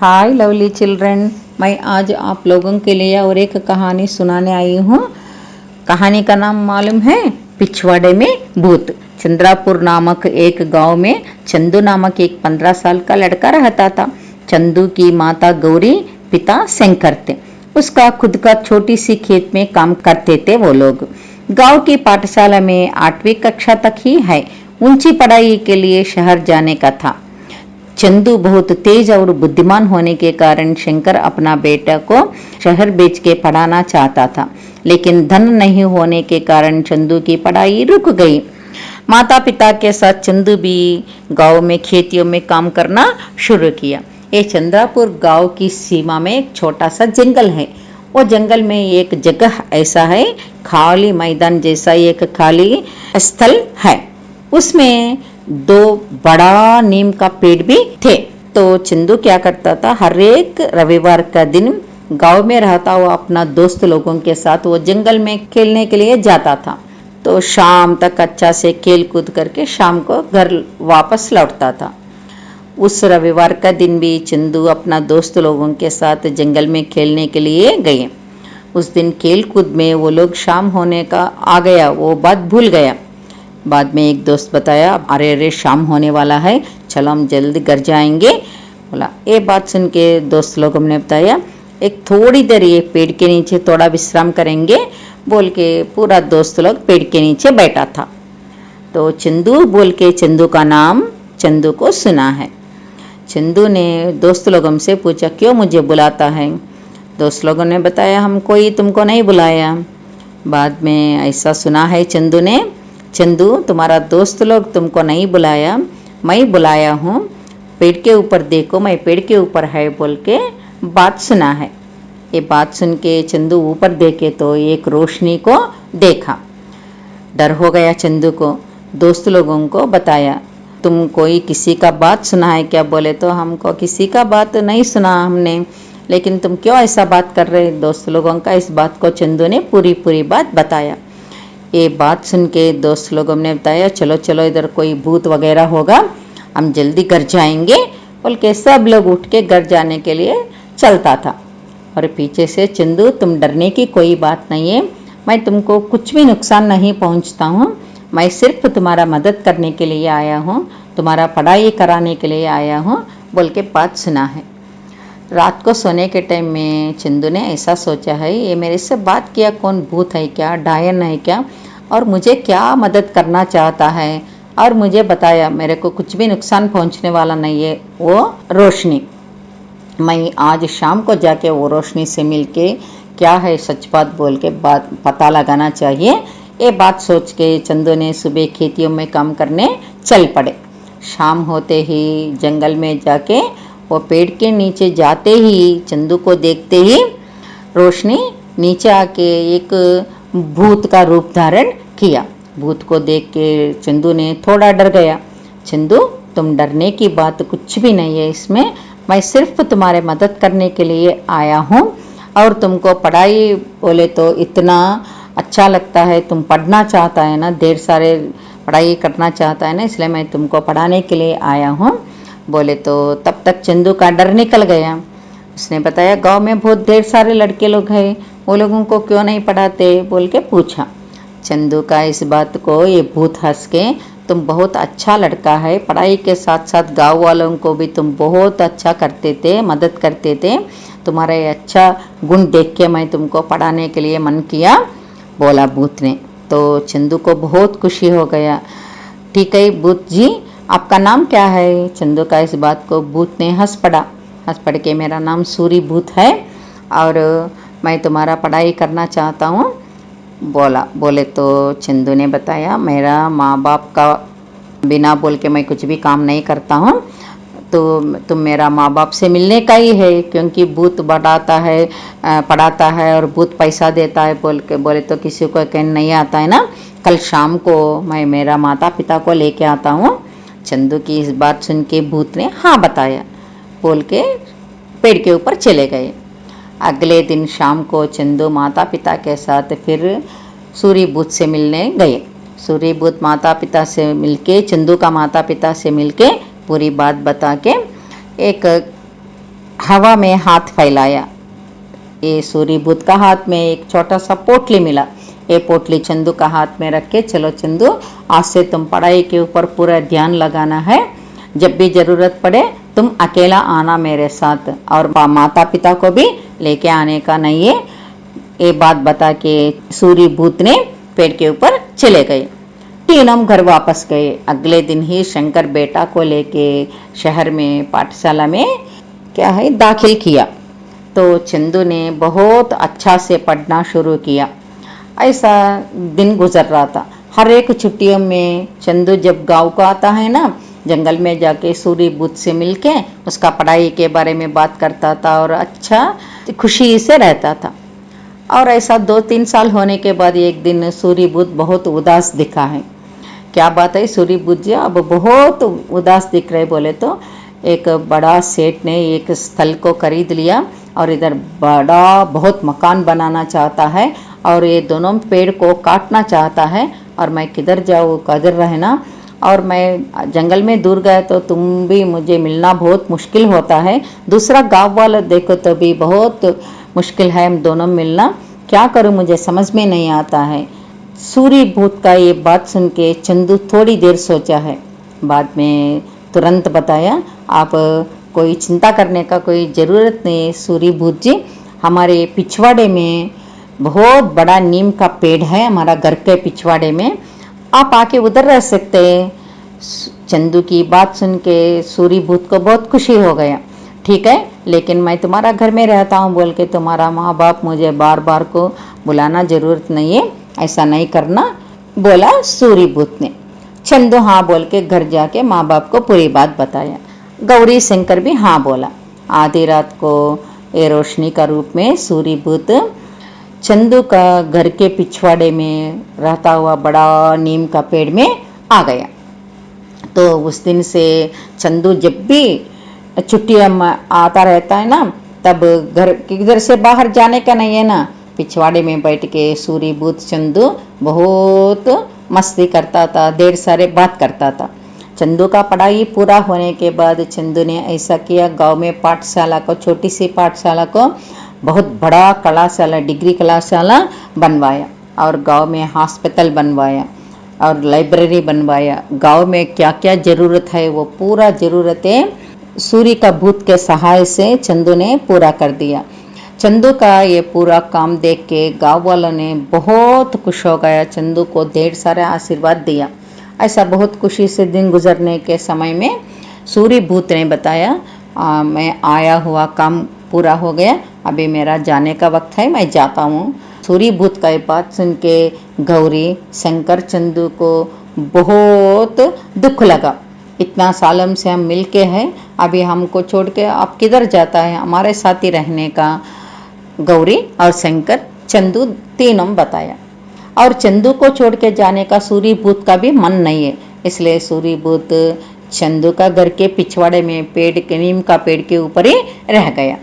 हाय lovely children, मैं आज आप लोगों के लिए और एक कहानी सुनाने आई हूँ। कहानी का नाम मालूम है? पिछवाड़े में भूत। चंद्रापुर नामक एक गांव में चंदू नामक एक 15 साल का लड़का रहता था। चंदू की माता गौरी, पिता शंकर थे। उसका खुद का छोटी सी खेत में काम करते थे वो लोग। गांव की पाठशाला में 8वीं कक्षा तक ही है। ऊंची पढ़ाई के लिए शहर जाने का था। चंदू बहुत तेज और बुद्धिमान होने के कारण शंकर अपना बेटा को शहर बेच के पढ़ाना चाहता था, लेकिन धन नहीं होने के कारण चंदू की पढ़ाई रुक गई। माता पिता के साथ चंदू भी गांव में खेतियों में काम करना शुरू किया। ये चंद्रापुर गांव की सीमा में एक छोटा सा जंगल है। वो जंगल में एक जगह ऐसा है, खाली मैदान जैसा एक खाली स्थल है। उसमें 2 बड़ा नीम का पेड़ भी थे। तो चंदू क्या करता था, हर एक रविवार का दिन गांव में रहता हुआ अपना दोस्त लोगों के साथ वो जंगल में खेलने के लिए जाता था। तो शाम तक अच्छा से खेल कूद करके शाम को घर वापस लौटता था। उस रविवार का दिन भी चंदू अपना दोस्त लोगों के साथ जंगल में खेलने के लिए गए। उस दिन खेल कूद में वो लोग शाम होने का आ गया, वो बात भूल गया। बाद में एक दोस्त बताया, अरे अरे शाम होने वाला है, चलो हम जल्दी घर जाएंगे। बोला। ये बात सुन के दोस्त लोगों ने बताया, एक थोड़ी देर ये पेड़ के नीचे थोड़ा विश्राम करेंगे बोल के पूरा दोस्त लोग पेड़ के नीचे बैठा था। तो चंदू बोल के चंदू का नाम चंदू को सुना है। चंदू ने दोस्त लोगों से पूछा, क्यों मुझे बुलाता है? दोस्त लोगों ने बताया, हम कोई तुमको नहीं बुलाया। बाद में ऐसा सुना है चंदू ने, चंदू तुम्हारा दोस्त लोग तुमको नहीं बुलाया, मैं बुलाया हूँ। पेड़ के ऊपर देखो, मैं पेड़ के ऊपर है बोल के बात सुना है। ये बात सुन के चंदू ऊपर देखे तो एक रोशनी को देखा। डर हो गया चंदू को। दोस्त लोगों को बताया, तुम कोई किसी का बात सुना है क्या? बोले तो हमको किसी का बात नहीं सुना हमने, लेकिन तुम क्यों ऐसा बात कर रहे? दोस्त लोगों का इस बात को चंदू ने पूरी बात बताया। ये बात सुन के दोस्त लोगों ने बताया, चलो चलो इधर कोई भूत वगैरह होगा, हम जल्दी घर जाएंगे बोल के सब लोग उठ के घर जाने के लिए चलता था। और पीछे से, चंदू तुम डरने की कोई बात नहीं है, मैं तुमको कुछ भी नुकसान नहीं पहुंचता हूँ, मैं सिर्फ तुम्हारा मदद करने के लिए आया हूँ, तुम्हारा पढ़ाई कराने के लिए आया हूँ बोल के बात सुना है। रात को सोने के टाइम में चंदू ने ऐसा सोचा है, ये मेरे से बात किया कौन, भूत है क्या, डायन है क्या, और मुझे क्या मदद करना चाहता है? और मुझे बताया मेरे को कुछ भी नुकसान पहुंचने वाला नहीं है वो रोशनी। मैं आज शाम को जाके वो रोशनी से मिलके क्या है सच बात बोल के बात पता लगाना चाहिए। ये बात सोच के चंदू ने सुबह खेतियों में काम करने चल पड़े। शाम होते ही जंगल में जाके वो पेड़ के नीचे जाते ही चंदू को देखते ही रोशनी नीचे आके एक भूत का रूप धारण किया। भूत को देख के चंदू ने थोड़ा डर गया। चंदू तुम डरने की बात कुछ भी नहीं है इसमें, मैं सिर्फ तुम्हारे मदद करने के लिए आया हूँ। और तुमको पढ़ाई बोले तो इतना अच्छा लगता है, तुम पढ़ना चाहता है ना, ढेर सारे पढ़ाई करना चाहता है ना, इसलिए मैं तुमको पढ़ाने के लिए आया हूँ बोले। तो तब तक चंदू का डर निकल गया। उसने बताया, गांव में बहुत ढेर सारे लड़के लोग हैं, वो लोगों को क्यों नहीं पढ़ाते बोल के पूछा। चंदू का इस बात को ये भूत हंस के, तुम बहुत अच्छा लड़का है, पढ़ाई के साथ साथ गांव वालों को भी तुम बहुत अच्छा करते थे, मदद करते थे, तुम्हारा ये अच्छा गुण देख के मैं तुमको पढ़ाने के लिए मन किया बोला भूत ने। तो चंदू को बहुत खुशी हो गया। ठीक है भूत जी, आपका नाम क्या है? चंदू का इस बात को भूत ने हंस पड़ के, मेरा नाम सूरी भूत है और मैं तुम्हारा पढ़ाई करना चाहता हूँ बोले। तो चंदू ने बताया, मेरा माँ बाप का बिना बोल के मैं कुछ भी काम नहीं करता हूँ, तो तुम मेरा माँ बाप से मिलने का ही है, क्योंकि भूत बढ़ाता है पढ़ाता है और भूत पैसा देता है बोले तो किसी को कहने नहीं आता है ना। कल शाम को मैं मेरा माता पिता को लेके आता हूँ। चंदू की इस बात सुन के भूत ने हाँ बताया बोल के पेड़ के ऊपर चले गए। अगले दिन शाम को चंदू माता पिता के साथ फिर सूरी भूत से मिलने गए। सूरी भूत माता पिता से मिलके, चंदू का माता पिता से मिलके पूरी बात बता के एक हवा में हाथ फैलाया। ये सूरीभूत का हाथ में एक छोटा सा पोटली मिला। ये पोटली चंदू का हाथ में रख के, चलो चंदू, आज से तुम पढ़ाई के ऊपर पूरा ध्यान लगाना है। जब भी जरूरत पड़े तुम अकेला आना मेरे साथ, और माता पिता को भी लेके आने का नहीं है। ये बात बता के सूरीभूत ने पेड़ के ऊपर चले गए। तीनों घर वापस गए। अगले दिन ही शंकर बेटा को लेके शहर में पाठशाला में क्या है दाखिल किया। तो चंदू ने बहुत अच्छा से पढ़ना शुरू किया। ऐसा दिन गुजर रहा था। हर एक छुट्टियों में चंदू जब गांव को आता है ना, जंगल में जाके सूरीभूत से मिलके उसका पढ़ाई के बारे में बात करता था और अच्छा खुशी से रहता था। और ऐसा 2-3 साल होने के बाद एक दिन सूरीभूत बहुत उदास दिखा है। क्या बात है सूरीभूत जी, अब बहुत उदास दिख रहे बोले तो एक बड़ा सेठ ने एक स्थल को खरीद लिया और इधर बड़ा बहुत मकान बनाना चाहता है, और ये दोनों पेड़ को काटना चाहता है। और मैं किधर जाऊँ, किधर रहना, और मैं जंगल में दूर गया तो तुम भी मुझे मिलना बहुत मुश्किल होता है। दूसरा गांव वाला देखो तो भी बहुत मुश्किल है हम दोनों मिलना। क्या करूं, मुझे समझ में नहीं आता है। सूरीभूत का ये बात सुन के चंदू थोड़ी देर सोचा है। बाद में तुरंत बताया, आप कोई चिंता करने का कोई ज़रूरत नहीं है सूरीभूत जी। हमारे पिछवाड़े में बहुत बड़ा नीम का पेड़ है, हमारा घर के पिछवाड़े में, आप आके उधर रह सकते हैं। चंदू की बात सुन के सूरीभूत को बहुत खुशी हो गया। ठीक है, लेकिन मैं तुम्हारा घर में रहता हूँ बोल के तुम्हारा माँ बाप मुझे बार बार को बुलाना जरूरत नहीं है, ऐसा नहीं करना, बोला सूरीभूत ने। चंदू हाँ बोल के घर जाके माँ बाप को पूरी बात बताया। गौरी शंकर भी हाँ बोला। आधी रात को ये रोशनी का रूप में सूरीभूत चंदू का घर के पिछवाड़े में रहता हुआ बड़ा नीम का पेड़ में आ गया। तो उस दिन से चंदू जब भी छुट्टियां आता रहता है ना, तब घर से बाहर जाने का नहीं है ना, पिछवाड़े में बैठ के सूरीभूत चंदू बहुत मस्ती करता था, ढेर सारे बात करता था। चंदू का पढ़ाई पूरा होने के बाद चंदू ने ऐसा किया, गांव में पाठशाला को, छोटी सी पाठशाला को बहुत बड़ा कलाशाला, डिग्री कलाशाला बनवाया, और गांव में हॉस्पिटल बनवाया और लाइब्रेरी बनवाया। गांव में क्या क्या ज़रूरत है वो पूरा ज़रूरतें सूरी का भूत के सहाय से चंदू ने पूरा कर दिया। चंदू का ये पूरा काम देख के गाँव वालों ने बहुत खुश हो गया, चंदू को ढेर सारा आशीर्वाद दिया। ऐसा बहुत खुशी से दिन गुजरने के समय में सूरीभूत ने बताया, मैं आया हुआ काम पूरा हो गया, अभी मेरा जाने का वक्त है, मैं जाता हूँ। सूरीभूत का ये बात सुन के गौरी शंकर चंदू को बहुत दुख लगा। इतना सालों से हम मिलके हैं, अभी हमको छोड़ के आप किधर जाता है, हमारे साथ ही रहने का गौरी और शंकर चंदू तीनों बताया। और चंदू को छोड़ के जाने का सूरीभूत का भी मन नहीं है, इसलिए सूरीभूत चंदू का घर के पिछवाड़े में पेड़ के नीम का पेड़ के ऊपर ही रह गया।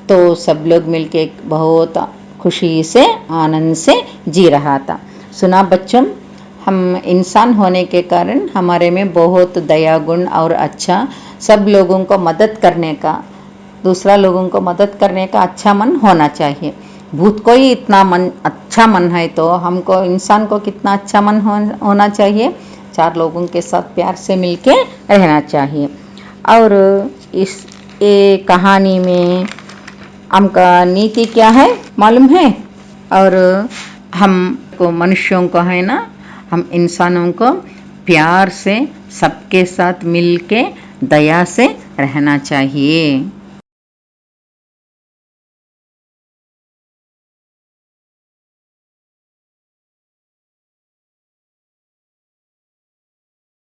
तो सब लोग मिलके बहुत खुशी से आनंद से जी रहा था। सुना बच्चों, हम इंसान होने के कारण हमारे में बहुत दया गुण और अच्छा, सब लोगों को मदद करने का, दूसरा लोगों को मदद करने का अच्छा मन होना चाहिए। भूत को ही इतना मन अच्छा मन है तो हमको इंसान को कितना अच्छा मन होना चाहिए। 4 लोगों के साथ प्यार से मिलके रहना चाहिए। और इस ये कहानी में हमका नीति क्या है मालूम है? और हम को मनुष्यों को है ना, हम इंसानों को प्यार से सबके साथ मिलके दया से रहना चाहिए।